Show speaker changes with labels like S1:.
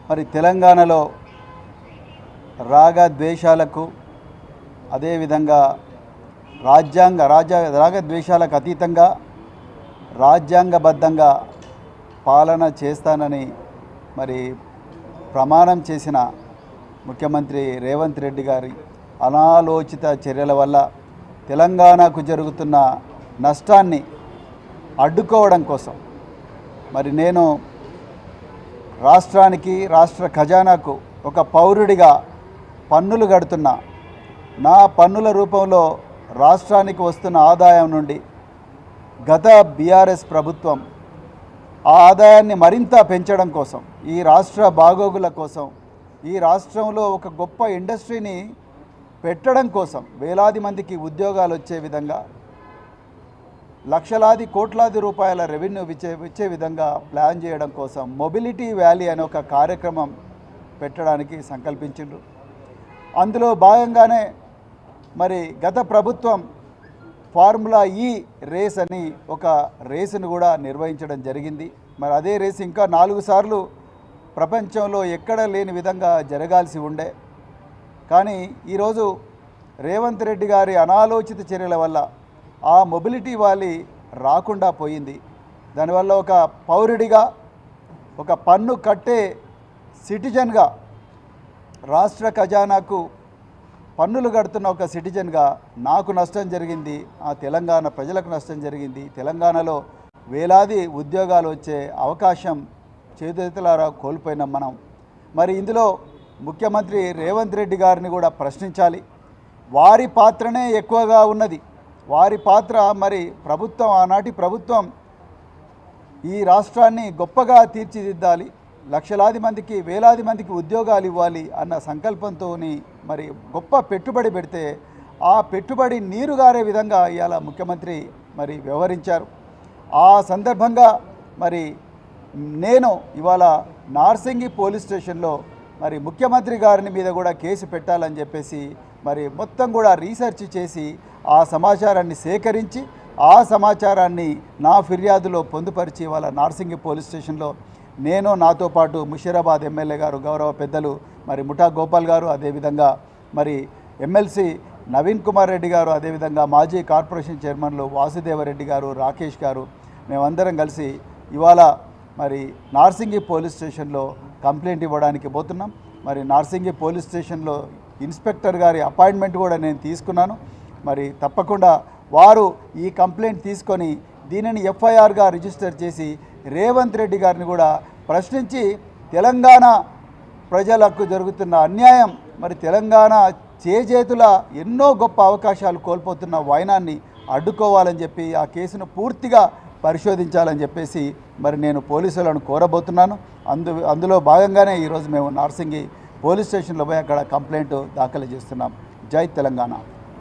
S1: మరి తెలంగాణలో రాగద్వేషాలకు అదేవిధంగా రాగద్వేషాలకు అతీతంగా రాజ్యాంగబద్ధంగా పాలన చేస్తానని మరి ప్రమాణం చేసిన ముఖ్యమంత్రి రేవంత్ రెడ్డి గారి అనాలోచిత చర్యల వల్ల తెలంగాణకు జరుగుతున్న నష్టాన్ని అడ్డుకోవడం కోసం మరి నేను రాష్ట్రానికి రాష్ట్ర ఖజానాకు ఒక పౌరుడిగా పన్నులు కడుతున్నా. నా పన్నుల రూపంలో రాష్ట్రానికి వస్తున్న ఆదాయం నుండి గత బీఆర్ఎస్ ప్రభుత్వం ఆ ఆదాయాన్ని మరింత పెంచడం కోసం, ఈ రాష్ట్ర బాగోగుల కోసం, ఈ రాష్ట్రంలో ఒక గొప్ప ఇండస్ట్రీని పెట్టడం కోసం, వేలాది మందికి ఉద్యోగాలు వచ్చే విధంగా, లక్షలాది కోట్లాది రూపాయల రెవెన్యూ ఇచ్చే విధంగా ప్లాన్ చేయడం కోసం మొబిలిటీ వ్యాలీ అనే ఒక కార్యక్రమం పెట్టడానికి సంకల్పించిండ్రు. అందులో భాగంగానే మరి గత ప్రభుత్వం ఫార్ములా ఈ రేస్ అని ఒక రేసును కూడా నిర్వహించడం జరిగింది. మరి అదే రేసు ఇంకా 4 సార్లు ప్రపంచంలో ఎక్కడ లేని విధంగా జరగాల్సి ఉండే. కానీ ఈరోజు రేవంత్ రెడ్డి గారి అనాలోచిత చర్యల వల్ల ఆ మొబిలిటీ వ్యాలీ రాకుండా పోయింది. దానివల్ల ఒక పౌరుడిగా, ఒక పన్ను కట్టే సిటిజన్గా, రాష్ట్ర ఖజానాకు పన్నులు కడుతున్న ఒక సిటిజన్గా నాకు నష్టం జరిగింది, ఆ తెలంగాణ ప్రజలకు నష్టం జరిగింది. తెలంగాణలో వేలాది ఉద్యోగాలు వచ్చే అవకాశం చేతులారా కోల్పోయినాం మనం. మరి ఇందులో ముఖ్యమంత్రి రేవంత్ రెడ్డి గారిని కూడా ప్రశ్నించాలి. వారి పాత్రనే ఎక్కువగా ఉన్నది. వారి పాత్ర మరి ప్రభుత్వం, ఆనాటి ప్రభుత్వం ఈ రాష్ట్రాన్ని గొప్పగా తీర్చిదిద్దాలి, లక్షలాది మందికి, వేలాది మందికి ఉద్యోగాలు ఇవ్వాలి అన్న సంకల్పంతో మరి గొప్ప పెట్టుబడి పెడితే ఆ పెట్టుబడి నీరుగారే విధంగా ఇవాళ ముఖ్యమంత్రి మరి వ్యవహరించారు. ఆ సందర్భంగా మరి నేను ఇవాళ నార్సింగి పోలీస్ స్టేషన్లో మరి ముఖ్యమంత్రి గారిని మీద కూడా కేసు పెట్టాలని చెప్పేసి మరి మొత్తం కూడా రీసెర్చ్ చేసి ఆ సమాచారాన్ని సేకరించి ఆ సమాచారాన్ని నా ఫిర్యాదులో పొందుపరిచి ఇవాళ నార్సింగి పోలీస్ స్టేషన్లో నేను, నాతో పాటు ముషీరాబాద్ ఎమ్మెల్యే గారు గౌరవ పెద్దలు మరి ముఠా గోపాల్ గారు, అదేవిధంగా మరి ఎమ్మెల్సీ నవీన్ కుమార్ రెడ్డి గారు, అదేవిధంగా మాజీ కార్పొరేషన్ చైర్మన్లు వాసుదేవరెడ్డి గారు, రాకేష్ గారు, మేమందరం కలిసి ఇవాళ మరి నార్సింగి పోలీస్ స్టేషన్లో కంప్లైంట్ ఇవ్వడానికి పోతున్నాం. మరి నార్సింగి పోలీస్ స్టేషన్లో ఇన్స్పెక్టర్ గారి అపాయింట్మెంట్ కూడా నేను తీసుకున్నాను. మరి తప్పకుండా వారు ఈ కంప్లైంట్ తీసుకొని దీనిని ఎఫ్ఐఆర్గా రిజిస్టర్ చేసి రేవంత్ రెడ్డి గారిని కూడా ప్రశ్నించి తెలంగాణ ప్రజలకు జరుగుతున్న అన్యాయం, మరి తెలంగాణ చేజేతుల ఎన్నో గొప్ప అవకాశాలు కోల్పోతున్న వైనాన్ని అడ్డుకోవాలని చెప్పి ఆ కేసును పూర్తిగా పరిశోధించాలని చెప్పేసి మరి నేను పోలీసులను కోరబోతున్నాను. అందులో భాగంగానే ఈరోజు మేము నార్సింగి పోలీస్ స్టేషన్లో పోయి అక్కడ కంప్లైంట్ దాఖలు చేస్తున్నాం. జై తెలంగాణ.